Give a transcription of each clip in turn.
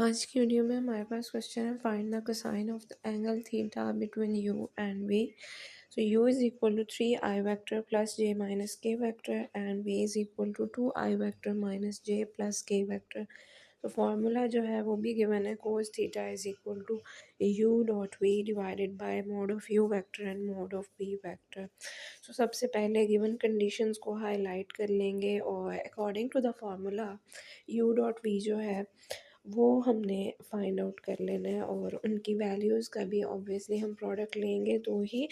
आज की वीडियो में हमारे पास क्वेश्चन है find the cosine of the angle theta between u and v. So u is equal to 3i vector plus j minus k vector and v is equal to 2i vector minus j plus k vector. तो formula जो है वो भी given है cos theta is equal to u dot v divided by mod of u vector and mod of v vector. So सबसे पहले given conditions को highlight कर लेंगे और according to the formula u dot v जो है वो हमने फाइंड आउट कर लेना है और उनकी वैल्यूज़ का भी ऑब्वियसली हम प्रोडक्ट लेंगे तो ही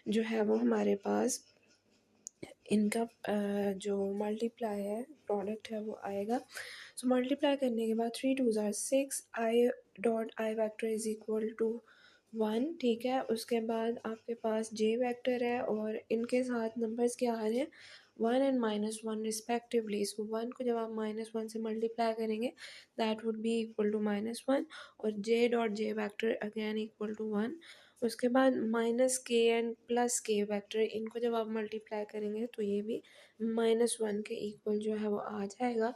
जो है वो हमारे पास इनका जो मल्टीप्लाई है प्रोडक्ट है वो आएगा. सो मल्टीप्लाई करने के बाद 3 2 ज़ार 6 i dot i vector is equal to 1. ठीक है, उसके बाद आपके पास जे वेक्टर है और इनके साथ नंबर्स क्या आ रहे हैं 1 एंड -1 रिस्पेक्टिवली. सो 1 को जब आप -1 से मल्टीप्लाई करेंगे that would be equal to -1 और j dot j vector again equal to 1. उसके बाद -k एंड +k वेक्टर इनको जब आप मल्टीप्लाई करेंगे तो ये भी -1 के इक्वल जो है वो आ जाएगा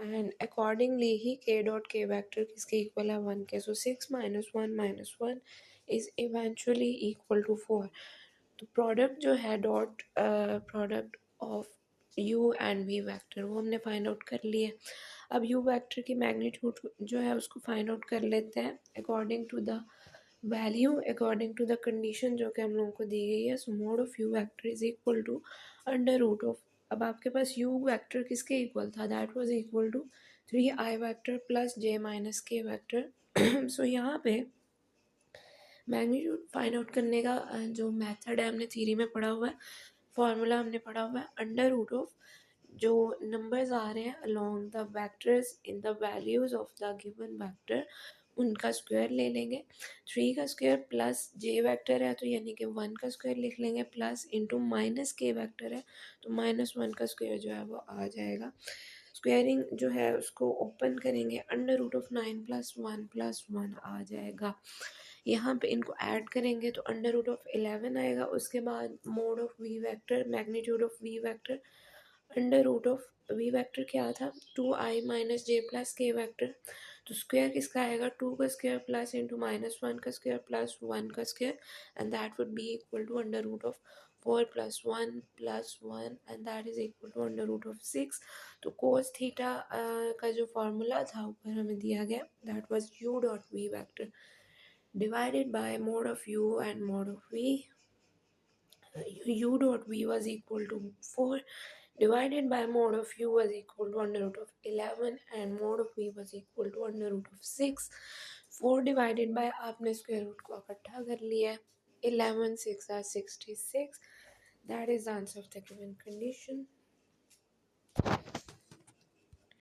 and accordingly he k dot k vector किसके इक्वल है 1 के. सो 6 -1 -1 इज़ इवेंचुअली इक्वल टू 4. तो प्रोडक्ट जो है dot product of u and v vector वो हमने फाइंड आउट कर लिया. अब u वेक्टर की मैग्नीट्यूड जो है उसको फाइंड आउट कर लेते हैं according to the value according to the condition जो कि हम लोगों को दी गई है. So mod of u vector is equal to under root of. अब आपके पास u वेक्टर किसके इक्वल था that was equal to 3i vector plus j minus k vector. So यहाँ पे मैग्नीट्यूड फाइंड आउट करने का जो मेथड है हमने थ्योरी में पढ़ा हुआ है, फॉर्मूला हमने पढ़ा हुआ है अंडर रूट ऑफ जो नंबर्स आ रहे हैं along the vectors in the values of the given vector उनका स्क्वायर ले लेंगे. 3 का स्क्वायर प्लस जे वेक्टर है तो यानी कि 1 का स्क्वायर लिख लेंगे प्लस इंटू माइनस के वेक्टर है तो -1 का स्क्वायर जो है वो आ जाएगा. स्क्वायरिंग जो है उसको ओपन करेंगे अंडर रूट ऑफ 9 + 1 आ जाएगा. यहाँ पे इनको ऐड करेंगे तो अंडर रूट ऑफ 11 आएगा. उसके बाद mod of v vector magnitude of v vector under root of v vector क्या था 2i minus j plus k vector. तो स्क्वायर किसका आएगा 2 का स्क्वायर प्लस इंटू -1 का स्क्वायर प्लस 1 का square and that would be equal to under root of 4 + 1 and that is equal to under root of 6. तो cos theta का जो formula था ऊपर हमें दिया गया that was u dot v vector divided by mod of u and mod of v. U dot v was equal to 4 divided by mod of u was equal to under root of 11 and mod of v was equal to under root of 6. 4 divided by आपने square root को इकट्ठा कर लिया है 11 6 are 66. That is the answer of the given condition.